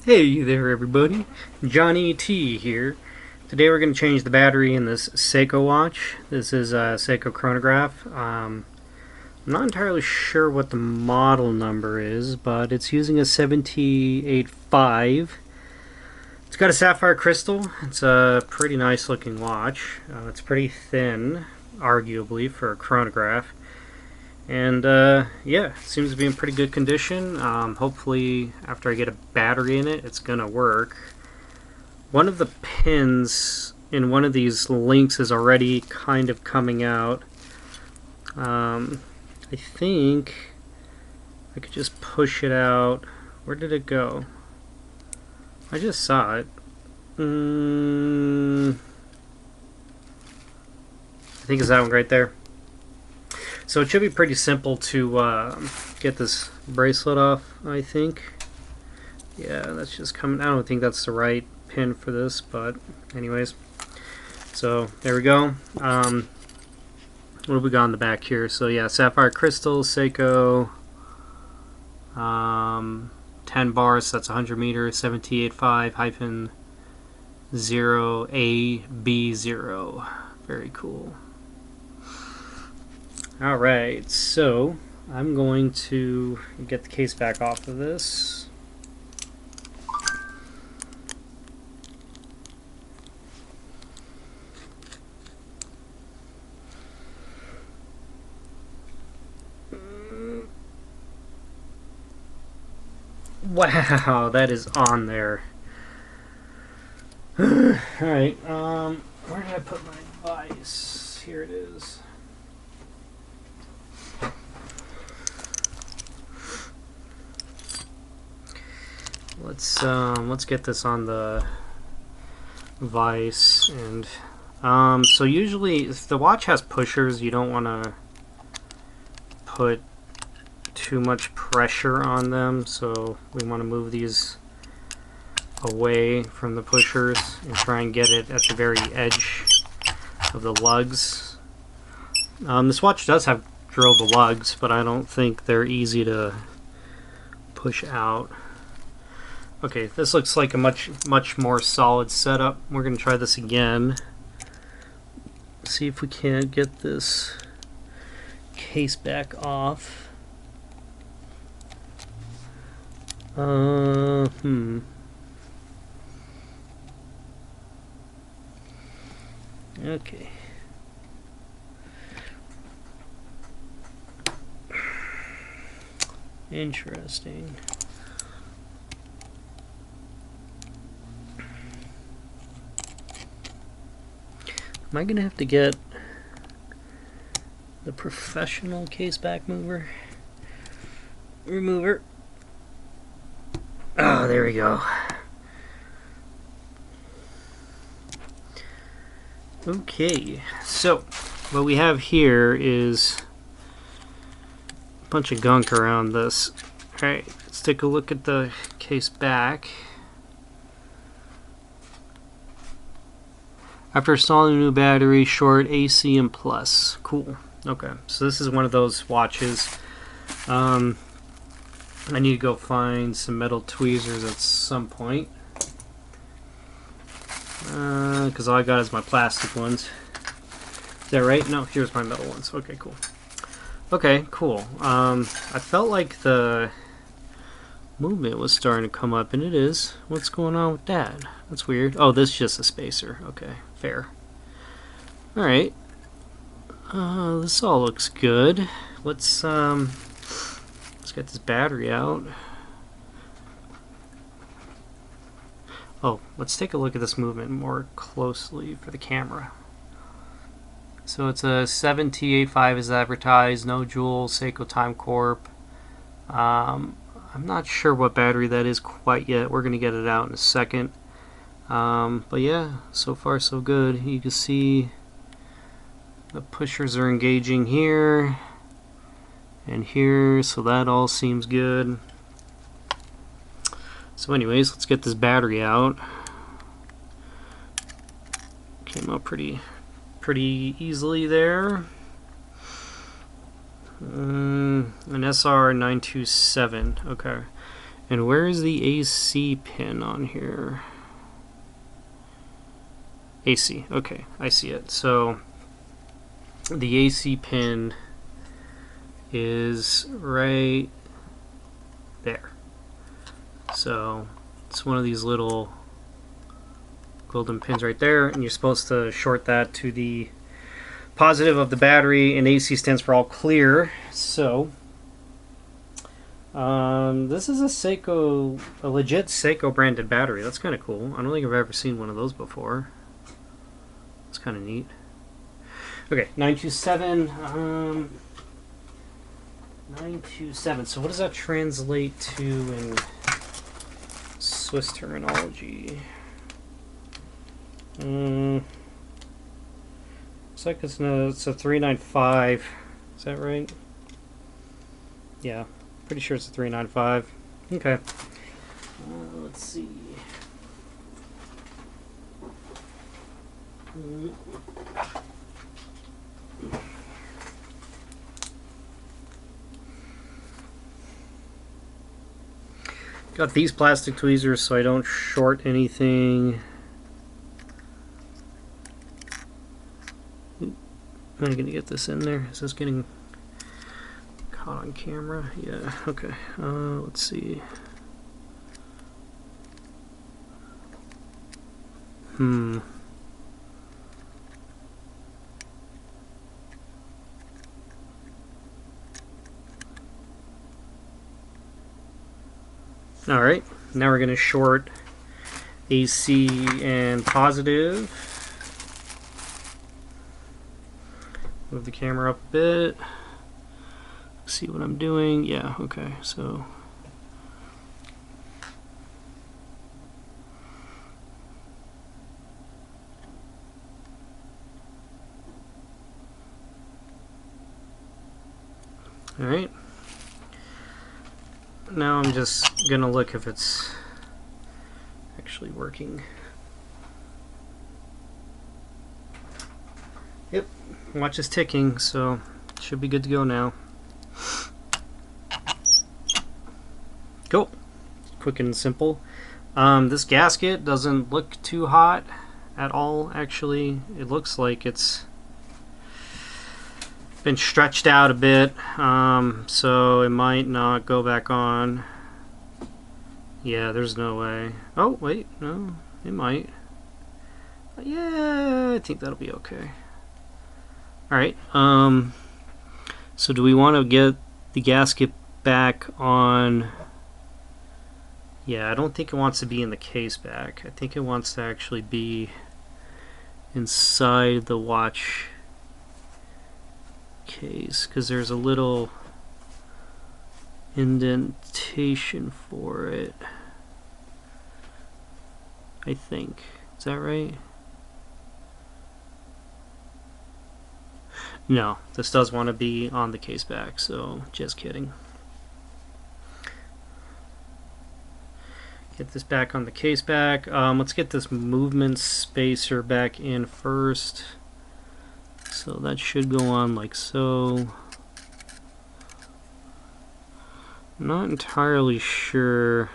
Hey there everybody, Johnny T here. Today we're going to change the battery in this Seiko watch. This is a Seiko Chronograph. I'm not entirely sure what the model number is, but it's using a 7T85. It's got a sapphire crystal. It's a pretty nice looking watch. It's pretty thin, arguably, for a chronograph. And yeah, it seems to be in pretty good condition. Hopefully after I get a battery in it, it's gonna work. One of the pins in one of these links is already kind of coming out. I think I could just push it out. Where did it go? I just saw it. I think it's that one right there. So it should be pretty simple to get this bracelet off, I think. Yeah, that's just coming. I don't think that's the right pin for this, but anyways. So there we go. What have we got on the back here? So yeah, sapphire crystal, Seiko, 10 bars, so that's 100 meters, 7T85-0AB0. Very cool. Alright, so I'm going to get the case back off of this. Wow, that is on there. Alright, where did I put my device? Here it is. Let's get this on the vise. And so usually if the watch has pushers, you don't want to put too much pressure on them, so we want to move these away from the pushers and try and get it at the very edge of the lugs. This watch does have drilled lugs, but I don't think they're easy to push out. Okay, this looks like a much more solid setup. We're going to try this again. See if we can't get this case back off. Okay. Interesting. Am I gonna have to get the professional case back remover? Oh, there we go. Okay, so what we have here is a bunch of gunk around this. Alright, let's take a look at the case back. After installing a new battery, short AC and plus. Cool. Okay, so this is one of those watches. I need to go find some metal tweezers at some point. Because all I got is my plastic ones. Is that right? No, here's my metal ones. Okay, cool. Okay, cool. I felt like the movement was starting to come up, and it is. What's going on with that? That's weird. Oh, this is just a spacer. Okay, fair. Alright. This all looks good. Let's get this battery out. Oh, let's take a look at this movement more closely for the camera. So it's a 7T85 as advertised, no jewel, Seiko Time Corp. I'm not sure what battery that is quite yet. We're going to get it out in a second. But yeah, so far so good. You can see the pushers are engaging here and here, so that all seems good. So anyways, let's get this battery out. Came up pretty easily there. An SR927, okay. And where is the AC pin on here? AC, okay, I see it. So the AC pin is right there. So it's one of these little golden pins right there, and you're supposed to short that to the positive of the battery, and AC stands for all clear. So this is a Seiko, a legit Seiko branded battery. That's kind of cool. I don't think I've ever seen one of those before. It's kind of neat. Okay, 927. 927. So what does that translate to in Swiss terminology? Looks like it's a 395. Is that right? Yeah, pretty sure it's a 395. Okay. Let's see. Got these plastic tweezers so I don't short anything. Am I going to get this in there? Is this getting caught on camera? Yeah, okay. Let's see. Alright, now we're going to short AC and positive. Move the camera up a bit. See what I'm doing. Yeah, okay, so. Alright. Now I'm just gonna look if it's actually working. Yep, watch is ticking, so it should be good to go now. Cool. Quick and simple. This gasket doesn't look too hot at all, actually. It looks like it's been stretched out a bit, so it might not go back on. Yeah, there's no way. Oh, wait, no, it might. Yeah, I think that'll be okay. Alright, so do we want to get the gasket back on? Yeah, I don't think it wants to be in the case back. I think it wants to actually be inside the watch case, because there's a little indentation for it, I think. Is that right? No, this does want to be on the case back, so just kidding. Get this back on the case back. Let's get this movement spacer back in first. So that should go on like so. I'm not entirely sure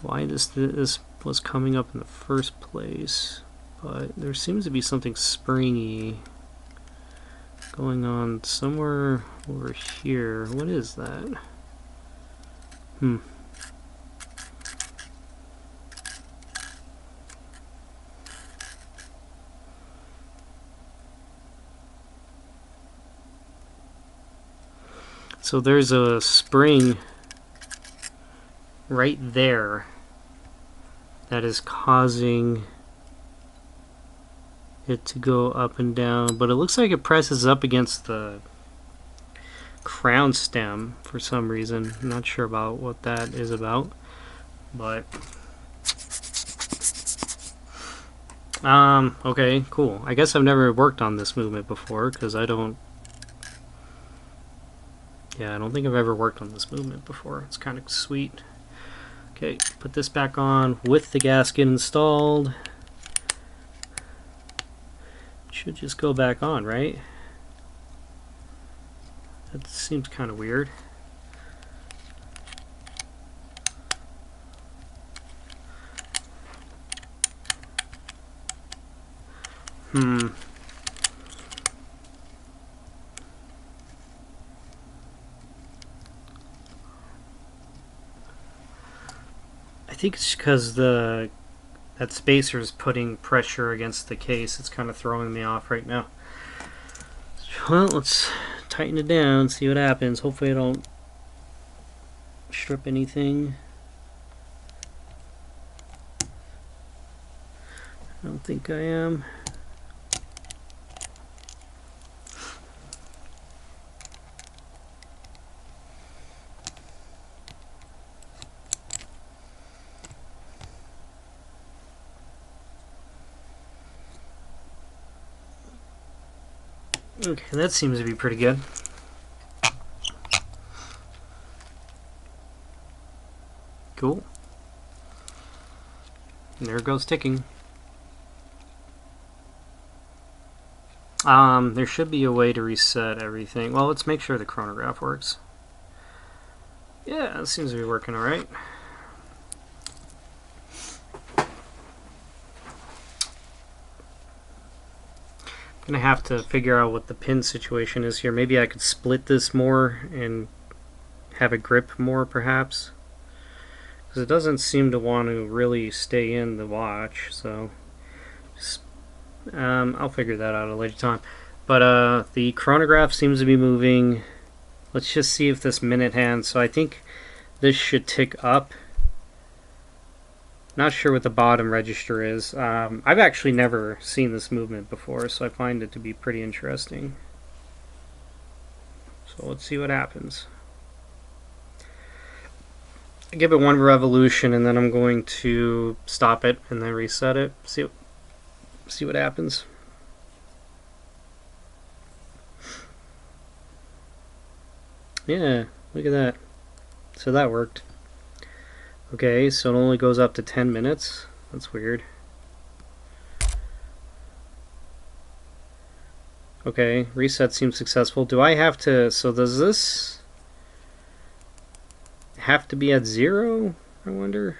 why this was coming up in the first place, but there seems to be something springy going on somewhere over here. What is that? So there's a spring right there that is causing it to go up and down, but it looks like it presses up against the crown stem for some reason. I'm not sure about what that is about, but okay, cool. I guess I've never worked on this movement before, because I don't think I've ever worked on this movement before. It's kind of sweet. Okay, put this back on with the gasket installed. It should just go back on, right? That seems kind of weird. I think it's because that spacer is putting pressure against the case. It's kind of throwing me off right now. Well, let's tighten it down, see what happens. Hopefully I don't strip anything. I don't think I am. Okay, that seems to be pretty good. Cool. And there it goes ticking. There should be a way to reset everything. Well, let's make sure the chronograph works. Yeah, it seems to be working alright. Gonna have to figure out what the pin situation is here. Maybe I could split this more and have it grip more, perhaps, because it doesn't seem to want to really stay in the watch. So just, I'll figure that out at a later time. But the chronograph seems to be moving. Let's just see if this minute hand. So I think this should tick up. Not sure what the bottom register is. I've actually never seen this movement before, so I find it to be pretty interesting. So let's see what happens. I give it one revolution, and then I'm going to stop it and then reset it. See what happens. Yeah, look at that. So that worked. Okay, so it only goes up to 10 minutes. That's weird. Okay, reset seems successful. Do I have to... So does this have to be at 0? I wonder.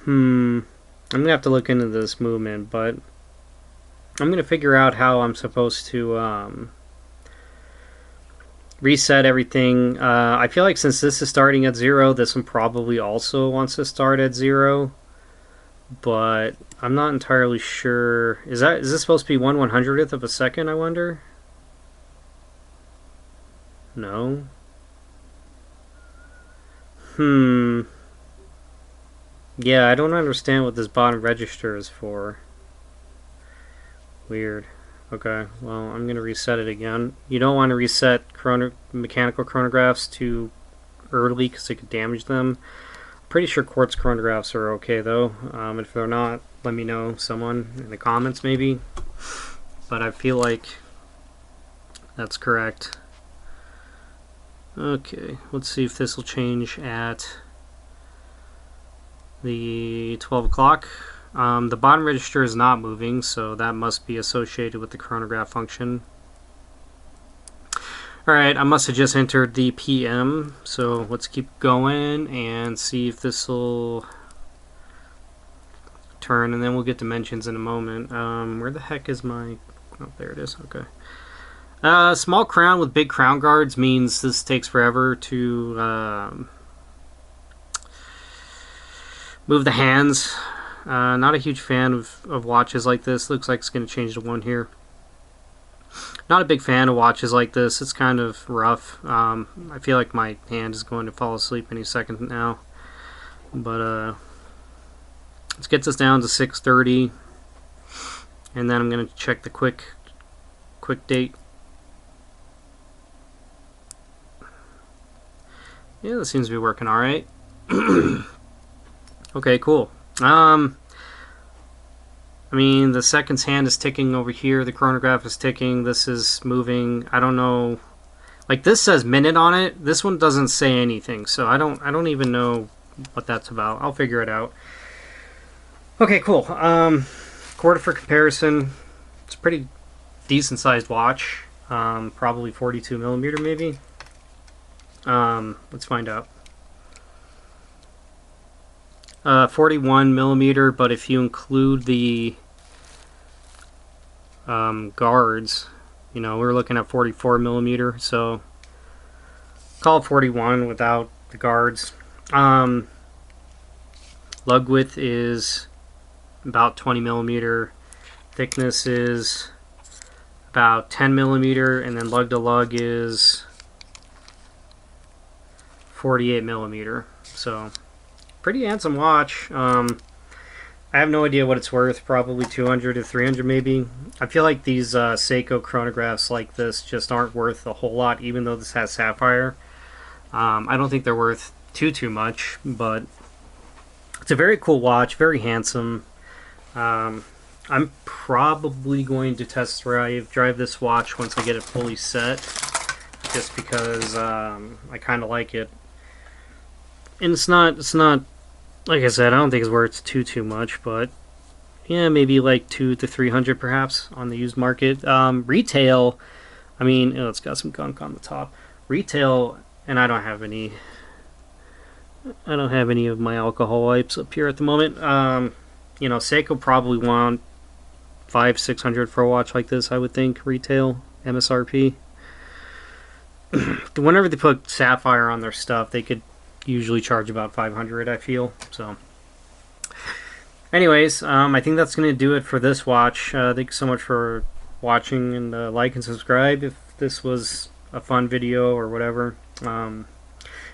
I'm going to have to look into this movement, but I'm going to figure out how I'm supposed to... reset everything. I feel like since this is starting at 0, this one probably also wants to start at 0, but I'm not entirely sure. Is this supposed to be 1/100th of a second, I wonder? No. Yeah, I don't understand what this bottom register is for. Weird. Okay, well, I'm going to reset it again. You don't want to reset mechanical chronographs too early because it could damage them. I'm pretty sure quartz chronographs are okay, though. If they're not, let me know, someone in the comments maybe. But I feel like that's correct. Okay, let's see if this will change at the 12 o'clock. The bottom register is not moving, so that must be associated with the chronograph function. Alright, I must have just entered the PM, so let's keep going and see if this will turn, and then we'll get dimensions in a moment. Where the heck is my... Oh, there it is, okay. Small crown with big crown guards means this takes forever to move the hands. Not a huge fan of watches like this. Looks like it's going to change to 1 here. Not a big fan of watches like this. It's kind of rough. I feel like my hand is going to fall asleep any second now. But let's get this down to 6:30, and then I'm going to check the quick date. Yeah, that seems to be working all right. Okay, cool. I mean, the seconds hand is ticking over here. The chronograph is ticking. This is moving. I don't know. Like, this says minute on it. This one doesn't say anything, so I don't even know what that's about. I'll figure it out. Okay, cool. Quarter for comparison. It's a pretty decent sized watch. Probably 42 millimeter maybe. Let's find out. 41 millimeter, but if you include the guards, you know, we're looking at 44 millimeter, so call it 41 without the guards. Lug width is about 20 millimeter, thickness is about 10 millimeter, and then lug to lug is 48 millimeter. So pretty handsome watch. I have no idea what it's worth, probably 200 to 300 maybe. I feel like these Seiko chronographs like this just aren't worth a whole lot, even though this has sapphire. I don't think they're worth too much, but it's a very cool watch, very handsome. I'm probably going to test drive this watch once I get it fully set, just because I kind of like it. And it's not like I said, I don't think it's worth too much, but yeah, maybe like 200 to 300 perhaps on the used market. Retail, I mean, it's got some gunk on the top. Retail, and I don't have any of my alcohol wipes up here at the moment. You know, Seiko probably want 500-600 for a watch like this, I would think, retail, MSRP. Whenever they put sapphire on their stuff, they could usually charge about 500, I feel. So anyways, I think that's going to do it for this watch. Thank you so much for watching, and like and subscribe if this was a fun video or whatever.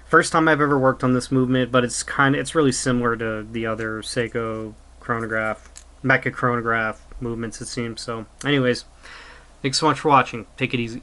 First time I've ever worked on this movement, but it's really similar to the other Seiko chronograph, mecha chronograph movements, it seems. So anyways, thanks so much for watching. Take it easy.